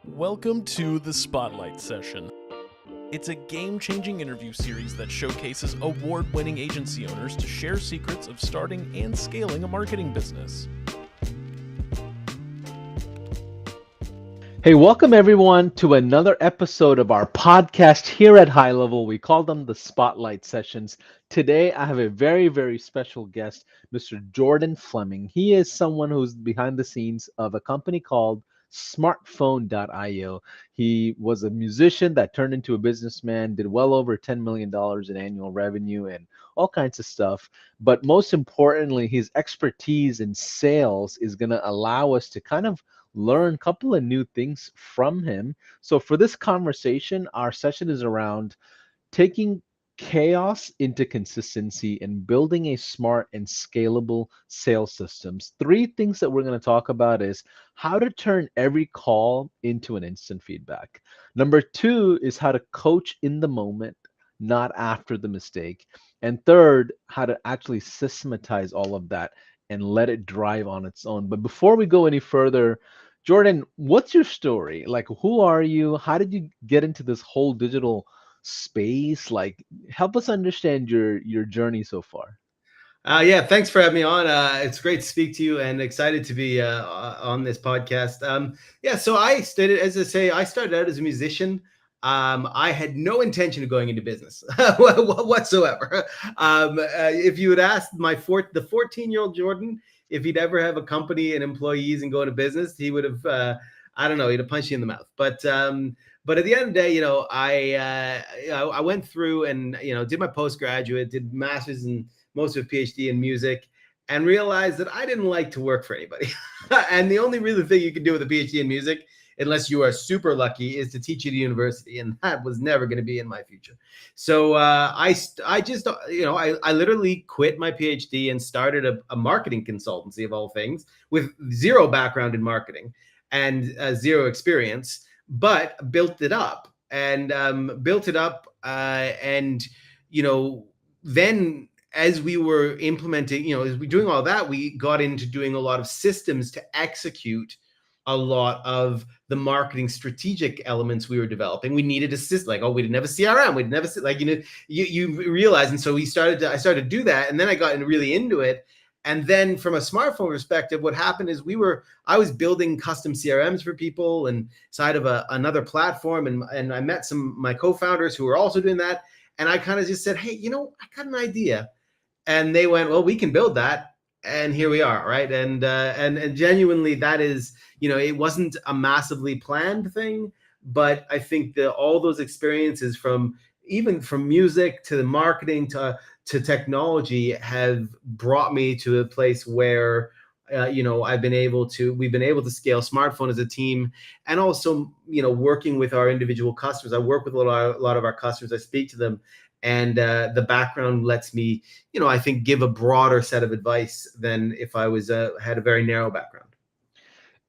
Welcome to the Spotlight Session. It's a game-changing interview series that showcases award-winning agency owners to share secrets of starting and scaling a marketing business. Hey, welcome everyone to another episode of our podcast here at HighLevel. We call them the Spotlight Sessions. Today, I have a very, very special guest, Mr. Jordan Fleming. He is someone who's behind the scenes of a company called smrtPhone.io. He was a musician that turned into a businessman, did well over $10 million in annual revenue and all kinds of stuff. But most importantly, his expertise in sales is going to allow us to kind of learn a couple of new things from him. So for this conversation, our session is around taking chaos into consistency and building a smart and scalable sales systems. Three things that we're going to talk about is how to turn every call into an instant feedback. Number two is how to coach in the moment, not after the mistake. And third, how to actually systematize all of that and let it drive on its own. But before we go any further, Jordan, what's your story? Like, who are you? How did you get into this whole digital space? Like, help us understand your journey so far. Yeah, thanks for having me on. It's great to speak to you and excited to be on this podcast. So I started, as I say, I started out as a musician. I had no intention of going into business whatsoever. If you had asked the 14-year-old Jordan if he'd ever have a company and employees and go into business, he would have, I don't know, he'd have punched you in the mouth. But at the end of the day, I went through and did my postgraduate, did masters and most of a PhD in music, and realized that I didn't like to work for anybody. And the only really thing you can do with a PhD in music, unless you are super lucky, is to teach at a university, and that was never going to be in my future. So I literally quit my PhD and started a marketing consultancy of all things, with zero background in marketing and zero experience, but built it up and then as we were implementing, as we doing all that, we got into doing a lot of systems to execute a lot of the marketing strategic elements we were developing. We needed a system, we didn't have a CRM, we didn't have you realize. And so I started to do that, and then I got really into it. And then from a smartphone perspective, what happened is I was building custom CRMs for people inside of another platform, and I met my co-founders who were also doing that. And I kind of just said, hey, I got an idea. And they went, well, we can build that. And here we are, right? And genuinely, that is, it wasn't a massively planned thing, but I think that all those experiences even from music to the marketing to technology have brought me to a place where we've been able to scale smartphone as a team, and also working with our individual customers. I work with a lot of our customers. I speak to them. And the background lets me, I think, give a broader set of advice than if I had a very narrow background.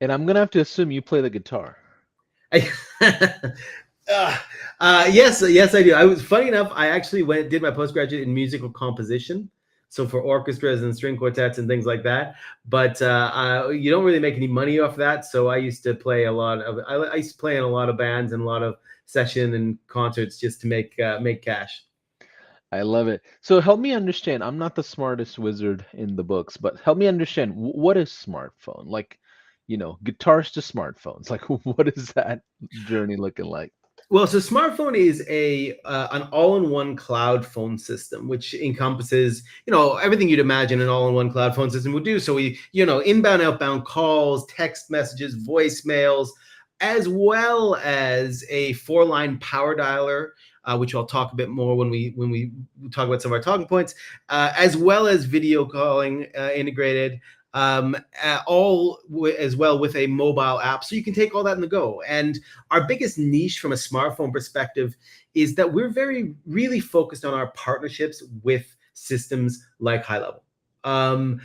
And I'm gonna have to assume you play the guitar. Yes, I do. Funny enough, I actually did my postgraduate in musical composition, so for orchestras and string quartets and things like that. But you don't really make any money off that. So I used to play I used to play in a lot of bands and a lot of session and concerts just to make cash. I love it. So help me understand. I'm not the smartest wizard in the books, but help me understand what is smartphone? Like, guitars to smartphones. Like, what is that journey looking like? Well, so smartphone is an all-in-one cloud phone system, which encompasses, everything you'd imagine an all-in-one cloud phone system would do. So we, inbound, outbound calls, text messages, voicemails, as well as a 4-line power dialer, which I'll talk a bit more when we talk about some of our talking points, as well as video calling integrated, as well with a mobile app. So you can take all that on the go. And our biggest niche from a smartphone perspective is that we're really focused on our partnerships with systems like HighLevel. A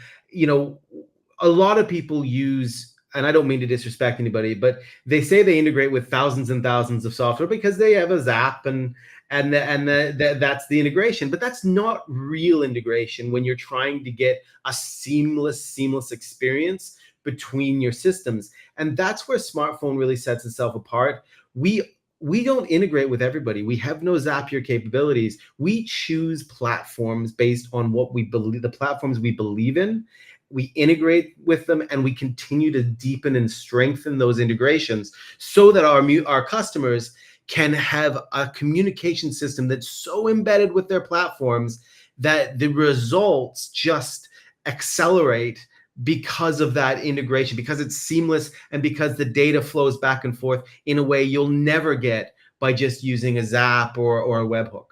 lot of people use, and I don't mean to disrespect anybody, but they say they integrate with thousands and thousands of software because they have a Zap and that's the integration. But that's not real integration when you're trying to get a seamless experience between your systems. And that's where smartphone really sets itself apart. We don't integrate with everybody. We have no Zapier capabilities. We choose platforms based on what we believe, the platforms we believe in. We integrate with them, and we continue to deepen and strengthen those integrations so that our customers can have a communication system that's so embedded with their platforms that the results just accelerate because of that integration, because it's seamless, and because the data flows back and forth in a way you'll never get by just using a Zap or a webhook.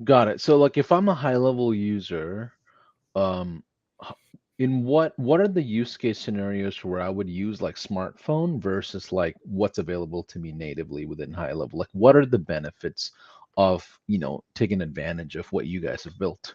Got it. So like if I'm a HighLevel user, um, in what are the use case scenarios where I would use like smartphone versus like what's available to me natively within HighLevel? Like what are the benefits of, taking advantage of what you guys have built?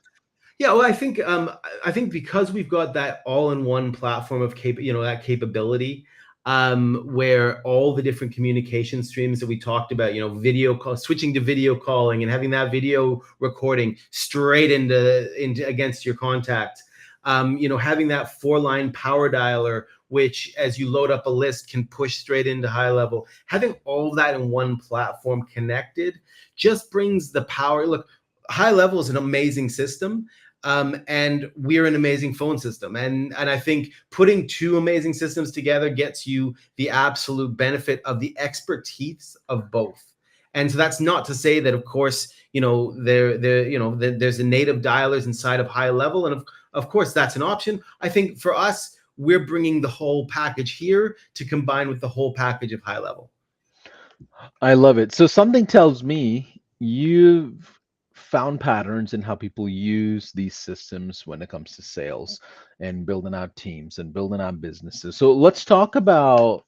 Yeah, well, I think because we've got that all-in-one platform of that capability, where all the different communication streams that we talked about, video call, switching to video calling, and having that video recording straight into against your contact, having that 4-line power dialer, which as you load up a list can push straight into HighLevel, having all of that in one platform connected just brings the power. Look, HighLevel is an amazing system. And we're an amazing phone system. And I think putting two amazing systems together gets you the absolute benefit of the expertise of both. And so that's not to say that, of course, there's a native dialers inside of HighLevel. And of course, that's an option. I think for us, we're bringing the whole package here to combine with the whole package of HighLevel. I love it. So something tells me you've found patterns in how people use these systems when it comes to sales and building out teams and building out businesses. So let's talk about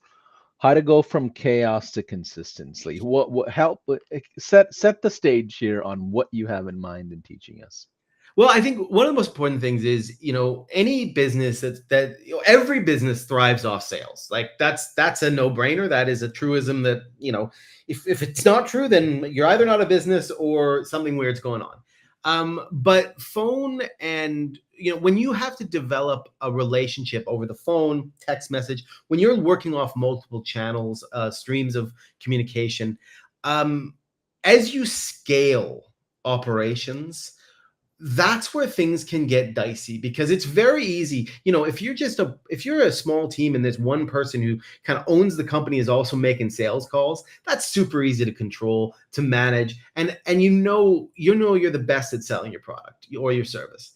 how to go from chaos to consistency. What help set the stage here on what you have in mind in teaching us. Well, I think one of the most important things is, any business that every business thrives off sales. Like that's a no-brainer. That is a truism that, if it's not true, then you're either not a business or something weird's going on. But phone and, when you have to develop a relationship over the phone, text message, when you're working off multiple channels, streams of communication, as you scale operations, that's where things can get dicey, because it's very easy. If you're a small team and there's one person who kind of owns the company is also making sales calls, that's super easy to control, to manage. And you're the best at selling your product or your service.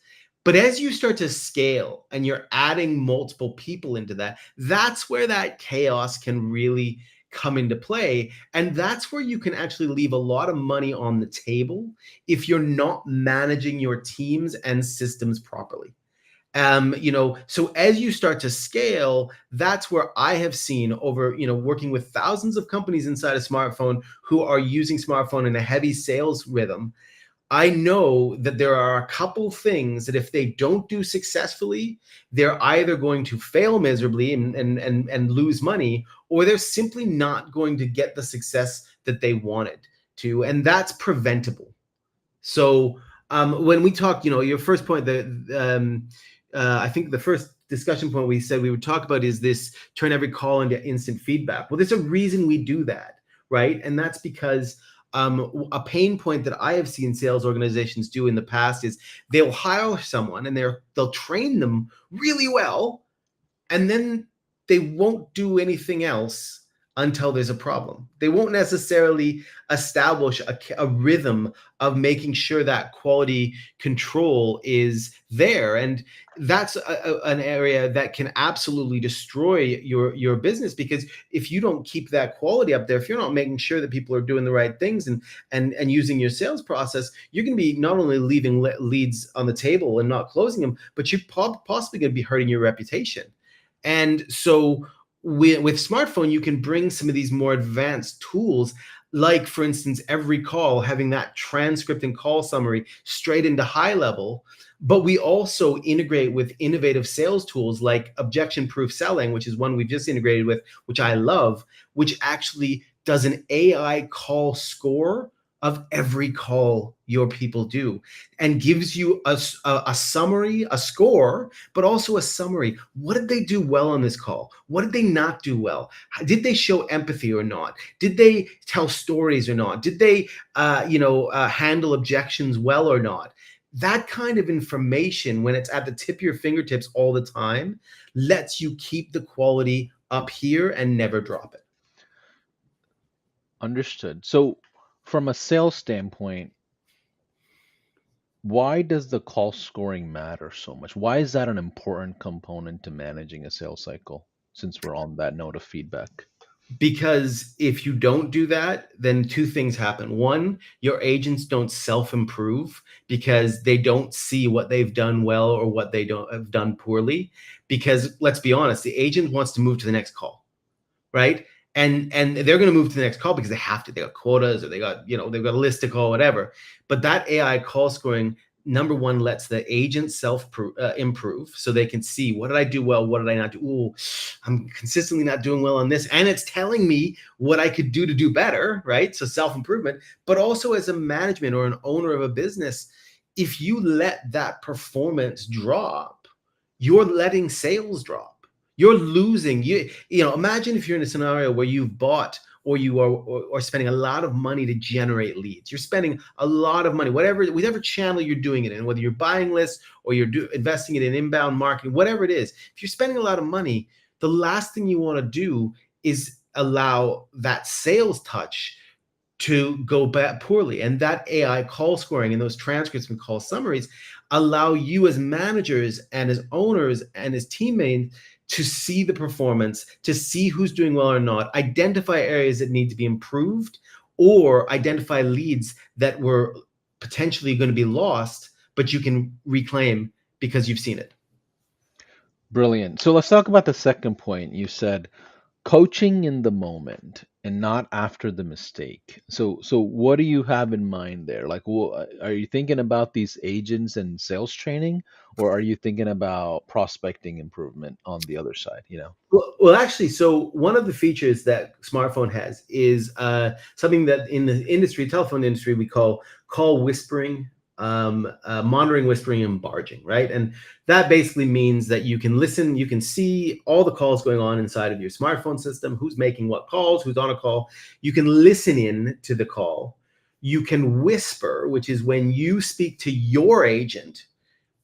But as you start to scale and you're adding multiple people into that, that's where that chaos can really come into play. And that's where you can actually leave a lot of money on the table if you're not managing your teams and systems properly. So as you start to scale, that's where I have seen over, working with thousands of companies inside a smartphone who are using smartphone in a heavy sales rhythm. I know that there are a couple things that if they don't do successfully, they're either going to fail miserably and lose money, or they're simply not going to get the success that they wanted to. And that's preventable. So when we talk, your first point, I think the first discussion point we said we would talk about is this: turn every call into instant feedback. Well, there's a reason we do that, right? And that's because a pain point that I have seen sales organizations do in the past is they'll hire someone and they'll train them really well, and then they won't do anything else until there's a problem. They won't necessarily establish a rhythm of making sure that quality control is there. And that's an area that can absolutely destroy your business, because if you don't keep that quality up there, if you're not making sure that people are doing the right things and using your sales process, you're going to be not only leaving leads on the table and not closing them, but you're possibly going to be hurting your reputation. And so with smartphone, you can bring some of these more advanced tools, like, for instance, every call, having that transcript and call summary straight into HighLevel. But we also integrate with innovative sales tools like objection-proof selling, which is one we've just integrated with, which I love, which actually does an AI call score of every call your people do, and gives you a summary, a score, but also a summary. What did they do well on this call? What did they not do well? Did they show empathy or not? Did they tell stories or not? Did they handle objections well or not? That kind of information, when it's at the tip of your fingertips all the time, lets you keep the quality up here and never drop it. Understood. So, from a sales standpoint, why does the call scoring matter so much? Why is that an important component to managing a sales cycle, since we're on that note of feedback? Because if you don't do that, then two things happen. One, your agents don't self-improve because they don't see what they've done well or what they don't have done poorly. Because let's be honest, the agent wants to move to the next call, right? And they're going to move to the next call because they have to. They got quotas, or they got, they've got a list to call, whatever. But that AI call scoring, number one, lets the agent improve, so they can see, what did I do well, what did I not do? Ooh, I'm consistently not doing well on this, and it's telling me what I could do to do better, right? So self-improvement. But also, as a management or an owner of a business, if you let that performance drop, you're letting sales drop. You're losing. Imagine if you're in a scenario where you've bought, or you are spending a lot of money to generate leads. You're spending a lot of money, whatever channel you're doing it in, whether you're buying lists or you're investing it in inbound marketing, whatever it is. If you're spending a lot of money, the last thing you want to do is allow that sales touch to go bad poorly. And that AI call scoring and those transcripts and call summaries allow you as managers and as owners and as teammates to see the performance, to see who's doing well or not, identify areas that need to be improved, or identify leads that were potentially going to be lost, but you can reclaim because you've seen it. Brilliant. So let's talk about the second point. You said coaching in the moment and not after the mistake. So what do you have in mind there? Like, are you thinking about these agents and sales training, or are you thinking about prospecting improvement on the other side? Well, actually, so one of the features that smartphone has is something that in the telephone industry, we call whispering, monitoring, whispering, and barging, right? And that basically means that you can listen, you can see all the calls going on inside of your smartphone system, who's making what calls, who's on a call. You can listen in to the call. You can whisper, which is when you speak to your agent,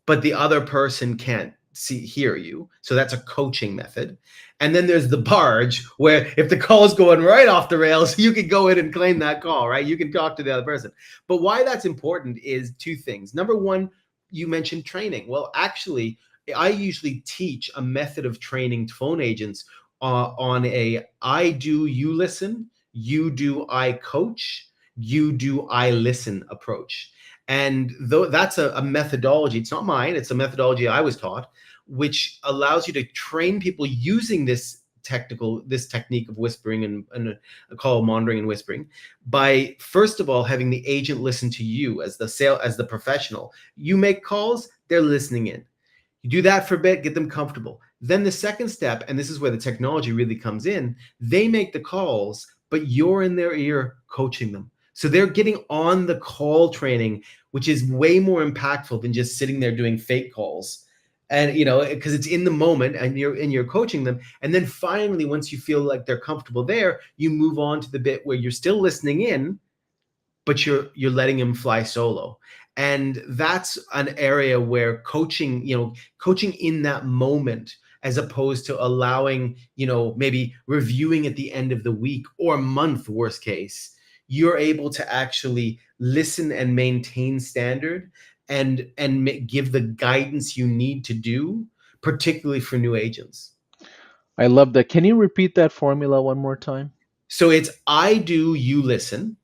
but the other person can't hear you. So that's a coaching method. And then there's the barge, where if the call is going right off the rails, you can go in and claim that call, right? You can talk to the other person. But why that's important is two things. Number one, you mentioned training. Well, actually, I usually teach a method of training phone agents on a I do, you listen, you do, I coach, you do, I listen approach. And though that's a methodology, it's not mine, it's a methodology I was taught, which allows you to train people using this technique of whispering and call monitoring and whispering, by first of all having the agent listen to you as the professional. You make calls, they're listening in. You do that for a bit, get them comfortable. Then the second step, and this is where the technology really comes in, they make the calls, but you're in their ear coaching them. So they're getting on the call training, which is way more impactful than just sitting there doing fake calls. And because it's in the moment and you're coaching them. And then finally, once you feel like they're comfortable there, you move on to the bit where you're still listening in, but you're letting them fly solo. And that's an area where coaching in that moment, as opposed to allowing, maybe reviewing at the end of the week or month, worst case, you're able to actually listen and maintain standard and give the guidance you need to do, particularly for new agents. I love that. Can you repeat that formula one more time? So it's I do, you listen.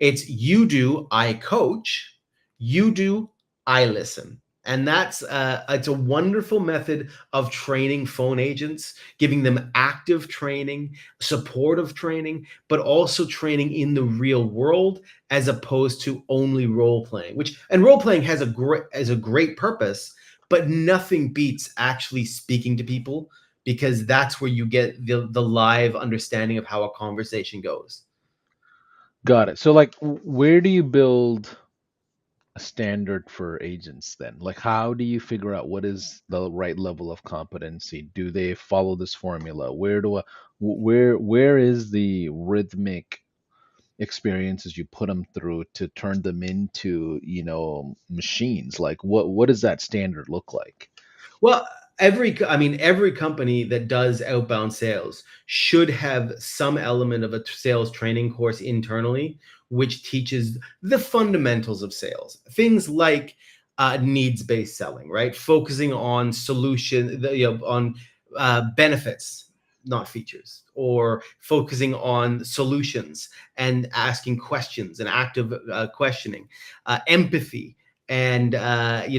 It's you do, I coach. You do, I listen. And that's it's a wonderful method of training phone agents, giving them active training, supportive training, but also training in the real world, as opposed to only role playing. And role playing has a great purpose, but nothing beats actually speaking to people, because that's where you get the live understanding of how a conversation goes. Got it. So like where do you build a standard for agents then? Like how do you figure out what is the right level of competency? Do they follow this formula? Where is the rhythmic experiences you put them through to turn them into, machines? Like what does that standard look like? Well, every company that does outbound sales should have some element of a sales training course internally, which teaches the fundamentals of sales. Things like needs-based selling, right? Focusing on on benefits, not features, or focusing on solutions and asking questions and active questioning, empathy, and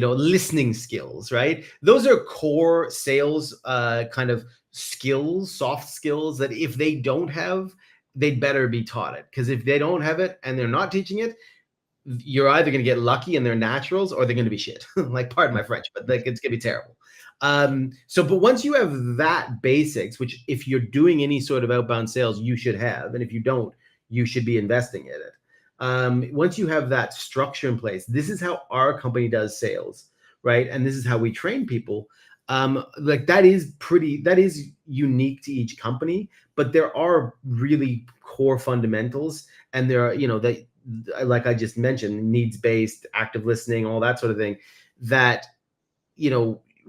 listening skills, right? Those are core sales kind of skills, soft skills, that if they don't have, they'd better be taught it. Because if they don't have it and they're not teaching it, you're either going to get lucky and they're naturals, or they're going to be shit. Like, pardon my French, but like, it's going to be terrible. But once you have that basics, which if you're doing any sort of outbound sales, you should have, and if you don't, you should be investing in it. Once you have that structure in place, this is how our company does sales, right? And this is how we train people. Like that is unique to each company, but there are really core fundamentals, and there are, that, like I just mentioned, needs-based, active listening, all that sort of thing, that,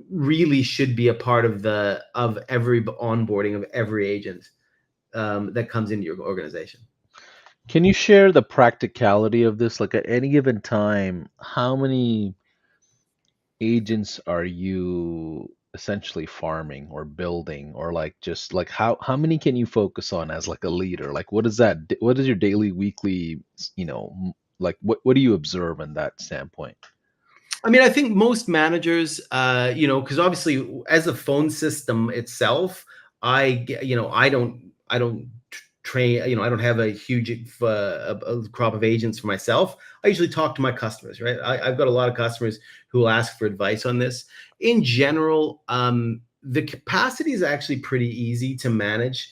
really should be a part of every onboarding of every agent that comes into your organization. Can you share the practicality of this? Like at any given time, how many agents are you essentially farming or building, or like just like how many can you focus on as like a leader? Like what is your daily, weekly, like what do you observe in that standpoint? I mean, I think most managers, because obviously as a phone system itself, I don't train, I don't have a huge a crop of agents for myself. I usually talk to my customers, right? I've got a lot of customers who will ask for advice on this. In general, the capacity is actually pretty easy to manage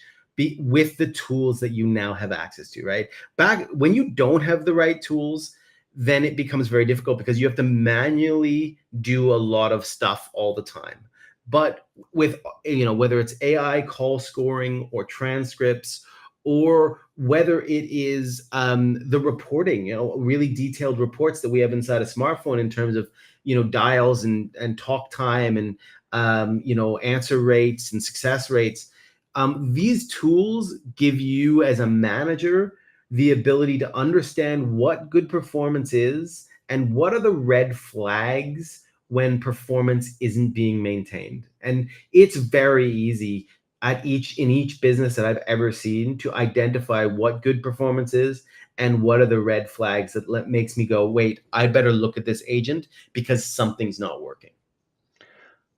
with the tools that you now have access to, right? Back when you don't have the right tools, then it becomes very difficult because you have to manually do a lot of stuff all the time. But with, whether it's AI call scoring or transcripts, or whether it is the reporting, really detailed reports that we have inside a smartphone in terms of, dials and talk time and, answer rates and success rates. These tools give you as a manager the ability to understand what good performance is and what are the red flags when performance isn't being maintained. And it's very easy in each business that I've ever seen to identify what good performance is and what are the red flags that makes me go, wait, I better look at this agent because something's not working.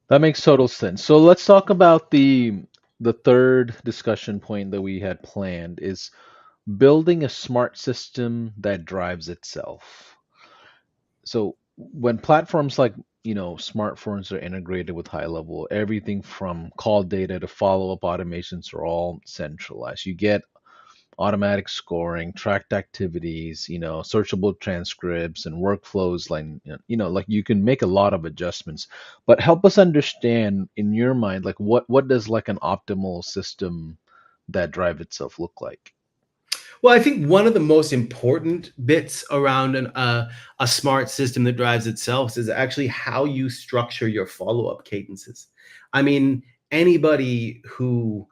That makes total sense. So let's talk about the third discussion point that we had planned is building a smart system that drives itself. So when platforms like, smartphones are integrated with HighLevel, everything from call data to follow-up automations are all centralized. You get automatic scoring, tracked activities, searchable transcripts and workflows, like, like you can make a lot of adjustments. But help us understand in your mind, like what does like an optimal system that drive itself look like? Well, I think one of the most important bits around a smart system that drives itself is actually how you structure your follow-up cadences. I mean, anybody who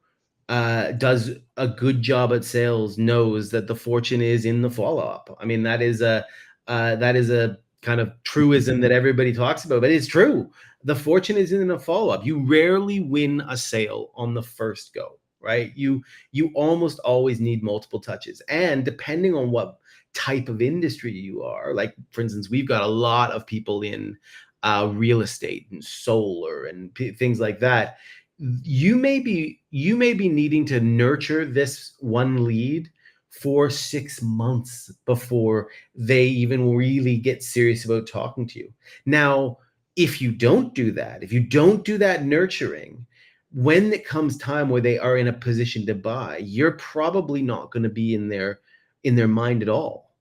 does a good job at sales knows that the fortune is in the follow-up. I mean, that is a kind of truism that everybody talks about, but it's true. The fortune is in the follow-up. You rarely win a sale on the first go, right? You almost always need multiple touches. And depending on what type of industry you are, like for instance, we've got a lot of people in real estate and solar and things like that. You may be needing to nurture this one lead for 6 months before they even really get serious about talking to you. Now, if you don't do that nurturing, when it comes time where they are in a position to buy, you're probably not going to be in in their mind at all.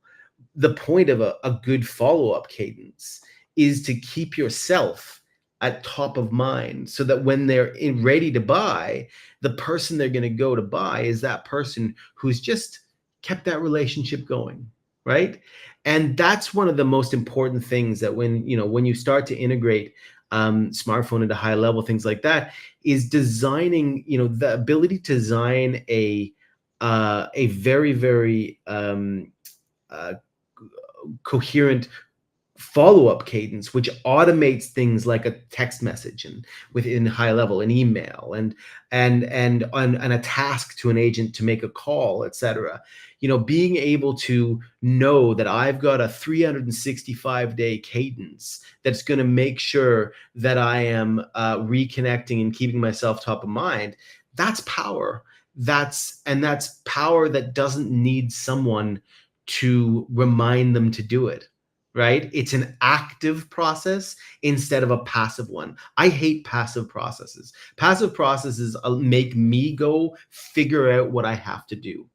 The point of a good follow-up cadence is to keep yourself at top of mind so that when they're ready to buy, the person they're going to go to buy is that person who's just kept that relationship going, right? And that's one of the most important things that when you start to integrate smartphone into HighLevel, things like that, is designing, the ability to design a very, very coherent follow-up cadence, which automates things like a text message and within HighLevel, an email, and a task to an agent to make a call, etc. Being able to know that I've got a 365-day cadence that's going to make sure that I am reconnecting and keeping myself top of mind. That's power. That's power that doesn't need someone to remind them to do it. Right? It's an active process instead of a passive one. I hate passive processes. Passive processes make me go figure out what I have to do.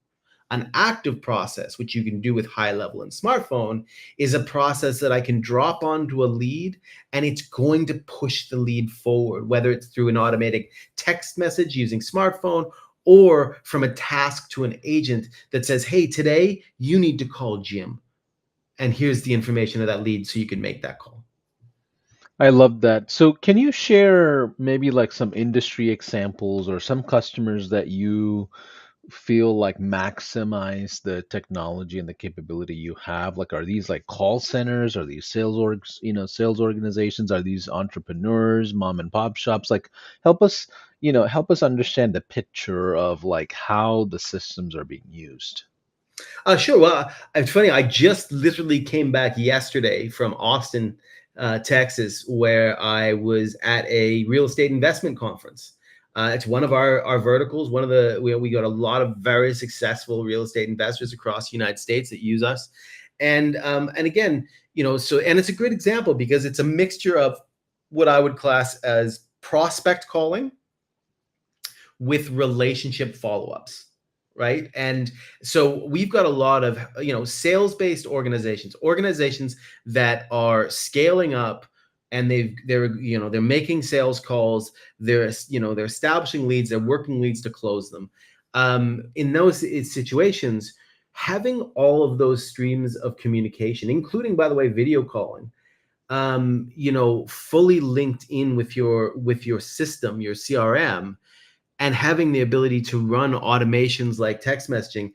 An active process, which you can do with HighLevel and smartphone, is a process that I can drop onto a lead and it's going to push the lead forward, whether it's through an automated text message using smartphone or from a task to an agent that says, hey, today you need to call Jim. And here's the information of that lead so you can make that call. I love that. So can you share maybe like some industry examples or some customers that you feel like maximize the technology and the capability you have? Like, are these like call centers? Are these sales organizations? Are these entrepreneurs, mom and pop shops? Like, help us, help us understand the picture of like how the systems are being used. Sure. Well, it's funny. I just literally came back yesterday from Austin, Texas, where I was at a real estate investment conference. It's one of our verticals. One of the we got a lot of very successful real estate investors across the United States that use us, and again, and it's a great example because it's a mixture of what I would class as prospect calling with relationship follow-ups. Right. And so we've got a lot of, sales-based organizations that are scaling up and they're making sales calls. They're establishing leads, they're working leads to close them. In those situations, having all of those streams of communication, including, by the way, video calling, fully linked in with your system, your CRM, and having the ability to run automations like text messaging,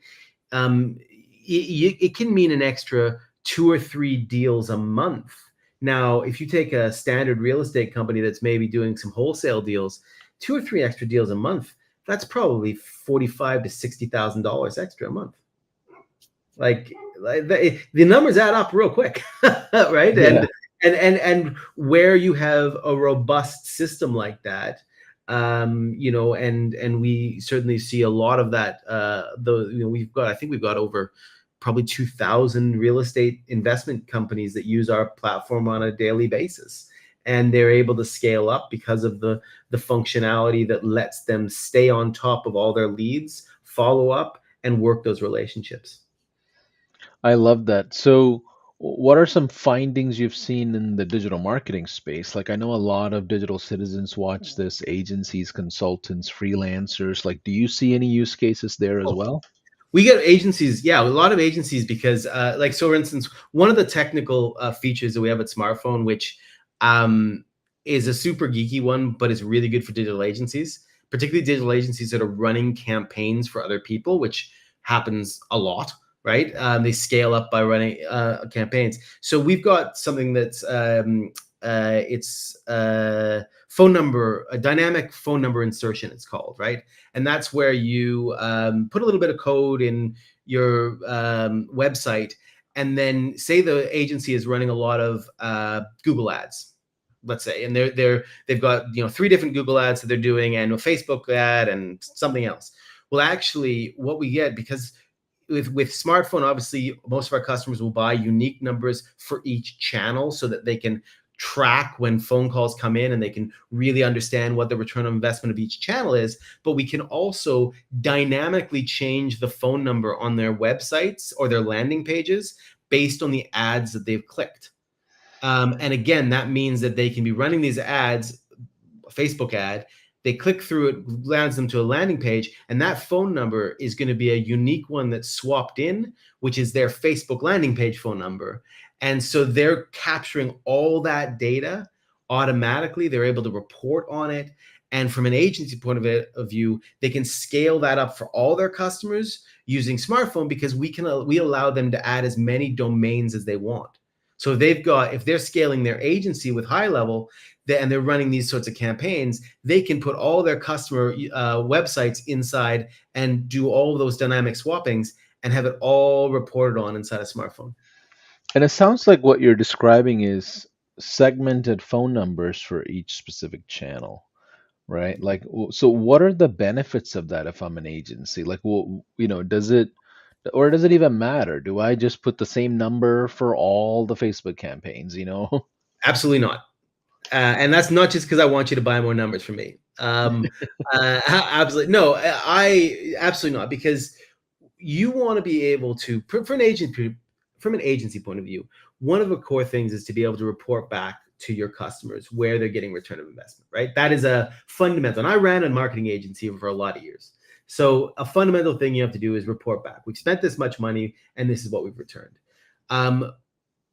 it can mean an extra 2 or 3 deals a month. Now, if you take a standard real estate company that's maybe doing some wholesale deals, 2 or 3 extra deals a month, that's probably $45,000 to $60,000 extra a month. Like the numbers add up real quick, right? Yeah. And where you have a robust system like that, and we certainly see a lot of that. I think we've got over probably 2,000 real estate investment companies that use our platform on a daily basis, and they're able to scale up because of the functionality that lets them stay on top of all their leads, follow up, and work those relationships. I love that. So, what are some findings you've seen in the digital marketing space? Like, I know a lot of digital citizens watch this, agencies, consultants, freelancers. Like, do you see any use cases there as well? We get agencies, yeah, a lot of agencies because, so for instance, one of the technical features that we have at smartphone, which is a super geeky one, but is really good for digital agencies, particularly digital agencies that are running campaigns for other people, which happens a lot. Right? They scale up by running campaigns. So we've got something that's it's phone number, a dynamic phone number insertion, it's called, right? And that's where you put a little bit of code in your website, and then say the agency is running a lot of Google ads, let's say, and they've got 3 different Google ads that they're doing, and a Facebook ad and something else. Well, actually, what we get, because with smartphone, obviously, most of our customers will buy unique numbers for each channel so that they can track when phone calls come in, and they can really understand what the return on investment of each channel is. But we can also dynamically change the phone number on their websites or their landing pages based on the ads that they've clicked. And again, that means that they can be running these ads, a Facebook ad, they click through it, lands them to a landing page, and that phone number is going to be a unique one that's swapped in, which is their Facebook landing page phone number. And so they're capturing all that data automatically. They're able to report on it. And from an agency point of view, they can scale that up for all their customers using smartphone, because we allow them to add as many domains as they want. So if they're scaling their agency with HighLevel, and they're running these sorts of campaigns, they can put all their customer websites inside and do all of those dynamic swappings and have it all reported on inside a smartphone. And it sounds like what you're describing is segmented phone numbers for each specific channel, right? Like, so what are the benefits of that if I'm an agency? Like, well, does it even matter? Do I just put the same number for all the Facebook campaigns, Absolutely not. And that's not just because I want you to buy more numbers from me. Absolutely. No, I absolutely not, because you want to be able to, from an agency point of view, one of the core things is to be able to report back to your customers where they're getting return of investment, right? That is a fundamental. And I ran a marketing agency for a lot of years. So a fundamental thing you have to do is report back. We've spent this much money and this is what we've returned.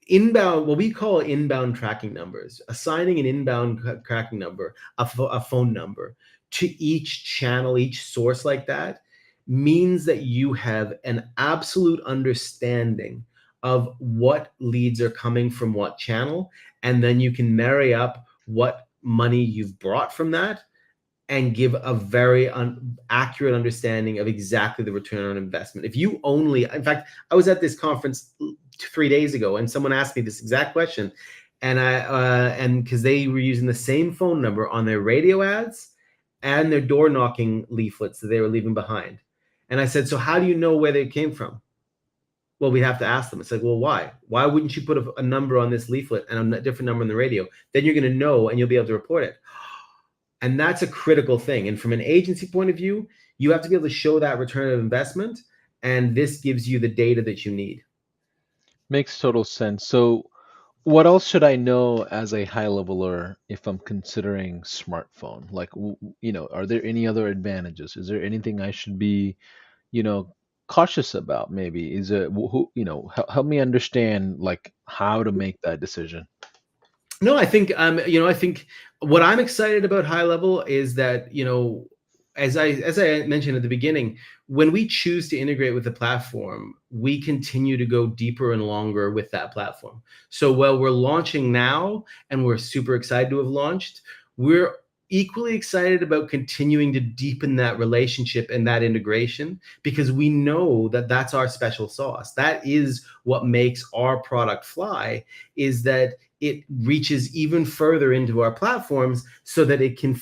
Inbound, what we call inbound tracking numbers, assigning an inbound tracking number, a phone number to each channel, each source like that, means that you have an absolute understanding of what leads are coming from what channel, and then you can marry up what money you've brought from that and give a very accurate understanding of exactly the return on investment. If you only, in fact, I was at this conference 3 days ago and someone asked me this exact question, and because they were using the same phone number on their radio ads and their door knocking leaflets that they were leaving behind. And I said, so how do you know where they came from? Well, we'd have to ask them. It's like, well, why? Why wouldn't you put a number on this leaflet and a different number on the radio? Then you're going to know and you'll be able to report it. And that's a critical thing. And from an agency point of view, you have to be able to show that return of investment. And this gives you the data that you need. Makes total sense. So what else should I know as a high leveler if I'm considering smartphone? Like, are there any other advantages? Is there anything I should be, cautious about? Maybe is it help me understand like how to make that decision. No, I think I think what I'm excited about HighLevel is that, as I mentioned at the beginning, when we choose to integrate with the platform, we continue to go deeper and longer with that platform. So while we're launching now and we're super excited to have launched, we're equally excited about continuing to deepen that relationship and that integration, because we know that that's our special sauce. That is what makes our product fly, is that it reaches even further into our platforms so that it can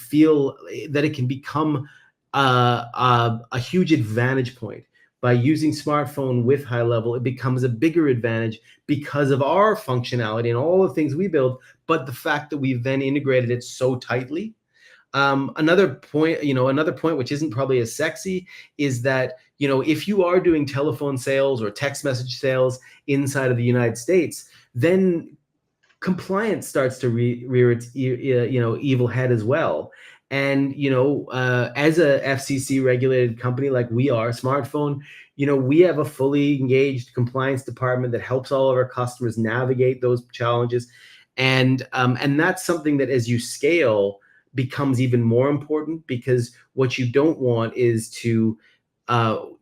become a huge advantage point. By using smartphone with HighLevel, it becomes a bigger advantage because of our functionality and all the things we build, but the fact that we've then integrated it so tightly. Another point which isn't probably as sexy is that, if you are doing telephone sales or text message sales inside of the United States, then compliance starts to rear its evil head as well. And as a FCC regulated company like we are, smartphone, we have a fully engaged compliance department that helps all of our customers navigate those challenges, and that's something that as you scale becomes even more important, because what you don't want is to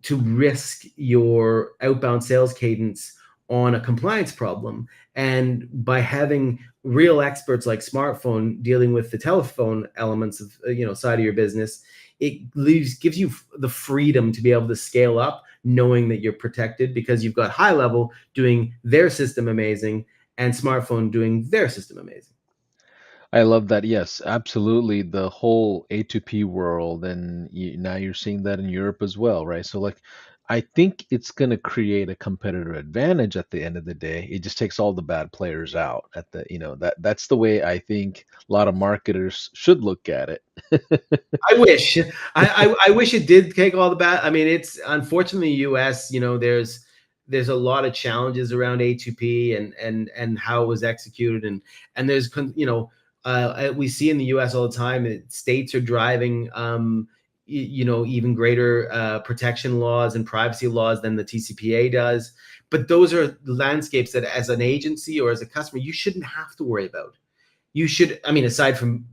risk your outbound sales cadence on a compliance problem. And by having real experts like smartphone dealing with the telephone elements of side of your business, it gives you the freedom to be able to scale up, knowing that you're protected because you've got HighLevel doing their system amazing and smartphone doing their system amazing. I love that. Yes, absolutely. The whole A2P world, and now you're seeing that in Europe as well, right? So, like, I think it's going to create a competitive advantage at the end of the day. It just takes all the bad players out at the, that's the way I think a lot of marketers should look at it. I wish. I wish it did take all the bad. I mean, it's unfortunately US. There's a lot of challenges around A2P and how it was executed, and there's we see in the US all the time that states are driving even greater protection laws and privacy laws than the TCPA does. But those are landscapes that, as an agency or as a customer, you shouldn't have to worry about. You should, I mean, aside from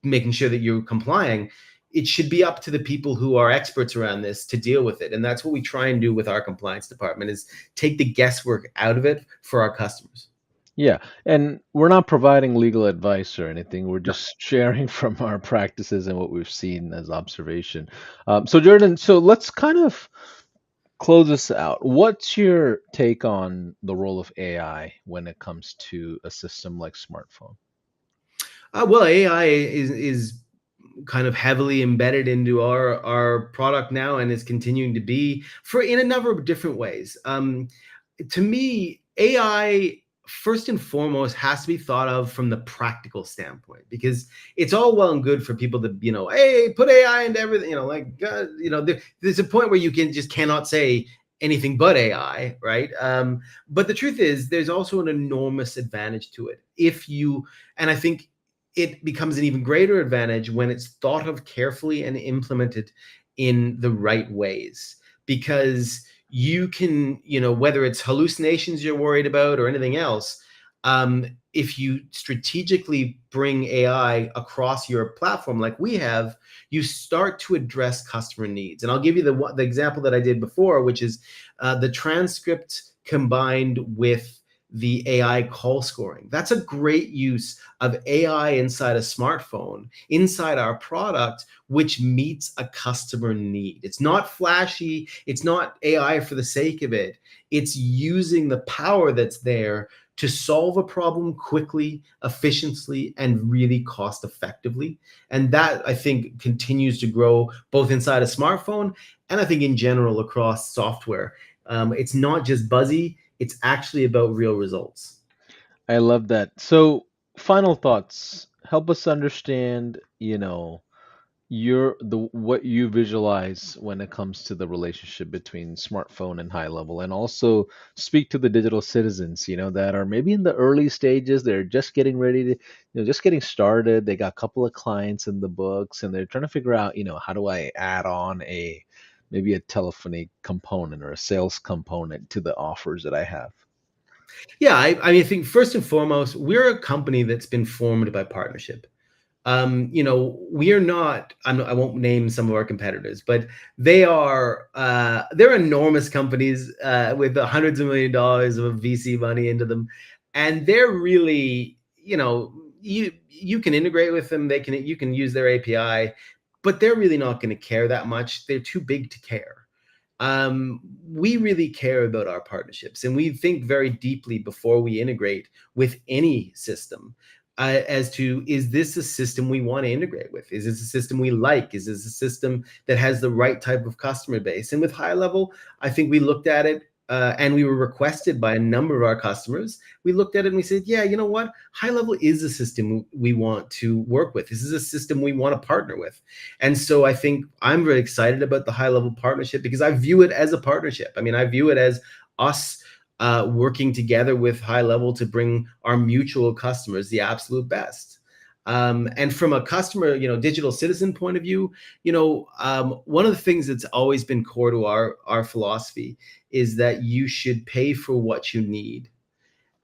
making sure that you're complying, it should be up to the people who are experts around this to deal with it. And that's what we try and do with our compliance department, is take the guesswork out of it for our customers. Yeah, and we're not providing legal advice or anything. We're just sharing from our practices and what we've seen as observation. So Jordan, so let's kind of close this out. What's your take on the role of AI when it comes to a system like smartphone? Well, AI is kind of heavily embedded into our product now, and is continuing to be in a number of different ways. To me, AI first and foremost has to be thought of from the practical standpoint, because it's all well and good for people to, hey, put AI into everything, there's a point where you cannot say anything but AI, right? But the truth is, there's also an enormous advantage to it and I think it becomes an even greater advantage when it's thought of carefully and implemented in the right ways, because you can, whether it's hallucinations you're worried about or anything else, if you strategically bring AI across your platform like we have, you start to address customer needs. And I'll give you the example that I did before, which is the transcript combined with the AI call scoring. That's a great use of AI inside a smartphone, inside our product, which meets a customer need. It's not flashy. It's not AI for the sake of it. It's using the power that's there to solve a problem quickly, efficiently, and really cost effectively. And that, I think, continues to grow both inside a smartphone and I think in general across software. It's not just buzzy. It's actually about real results. I love that. So, final thoughts. Help us understand, what you visualize when it comes to the relationship between smartphone and HighLevel, and also speak to the digital citizens, that are maybe in the early stages. They're just getting ready to, just getting started. They got a couple of clients in the books, and they're trying to figure out, how do I add on maybe a telephony component or a sales component to the offers that I have. Yeah, I mean, I think first and foremost, we're a company that's been formed by partnership. We are not, I won't name some of our competitors, but they're enormous companies with hundreds of $1 millions of VC money into them. And they're really, you can integrate with them. You can use their API, but they're really not going to care that much. They're too big to care. We really care about our partnerships, and we think very deeply before we integrate with any system as to, is this a system we want to integrate with? Is this a system we like? Is this a system that has the right type of customer base? And with HighLevel, I think we looked at it and we were requested by a number of our customers. We looked at it and we said, yeah, you know what? HighLevel is a system we want to work with. This is a system we want to partner with. And so I think I'm very excited about the HighLevel partnership, because I view it as a partnership. I mean, I view it as us working together with HighLevel to bring our mutual customers the absolute best. And from a customer, digital citizen point of view, one of the things that's always been core to our philosophy is that you should pay for what you need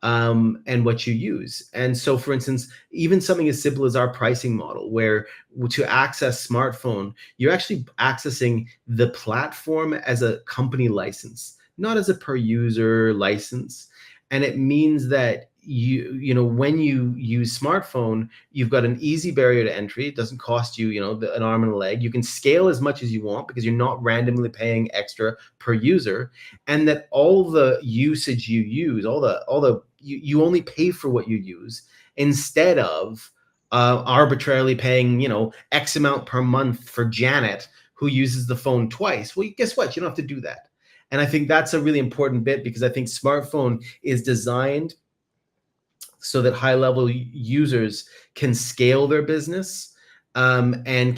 and what you use. And so, for instance, even something as simple as our pricing model, where to access smartphone, you're actually accessing the platform as a company license, not as a per user license. And it means that when you use smartphone, you've got an easy barrier to entry. It doesn't cost you, an arm and a leg. You can scale as much as you want because you're not randomly paying extra per user, and that all the usage you use, you only pay for what you use, instead of arbitrarily paying, X amount per month for Janet, who uses the phone twice. Well, guess what? You don't have to do that. And I think that's a really important bit, because I think smartphone is designed so that high-level users can scale their business, and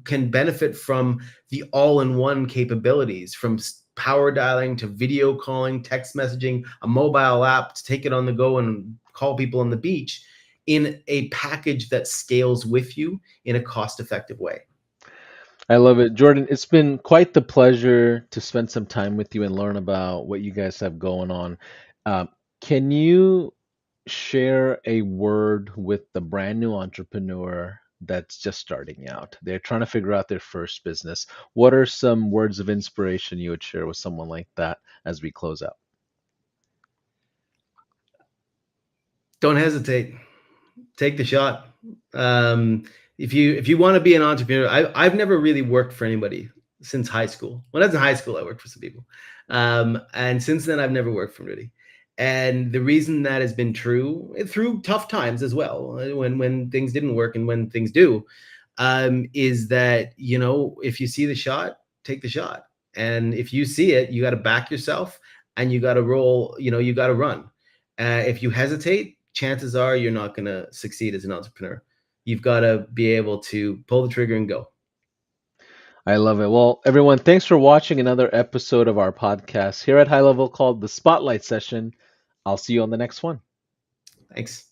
can benefit from the all-in-one capabilities, from power dialing to video calling, text messaging, a mobile app to take it on the go and call people on the beach, in a package that scales with you in a cost-effective way. I love it. Jordan, it's been quite the pleasure to spend some time with you and learn about what you guys have going on. Can you share a word with the brand new entrepreneur that's just starting out? They're trying to figure out their first business. What are some words of inspiration you would share with someone like that as we close out? Don't hesitate. Take the shot. If you want to be an entrepreneur, I've never really worked for anybody since high school. When I was in high school, I worked for some people, and since then I've never worked for anybody. And the reason that has been true through tough times as well, when things didn't work and when things do, is that, if you see the shot, take the shot. And if you see it, you got to back yourself, and you got to roll. You got to run. If you hesitate, chances are you're not going to succeed as an entrepreneur. You've got to be able to pull the trigger and go. I love it. Well, everyone, thanks for watching another episode of our podcast here at High Level called The Spotlight Session. I'll see you on the next one. Thanks.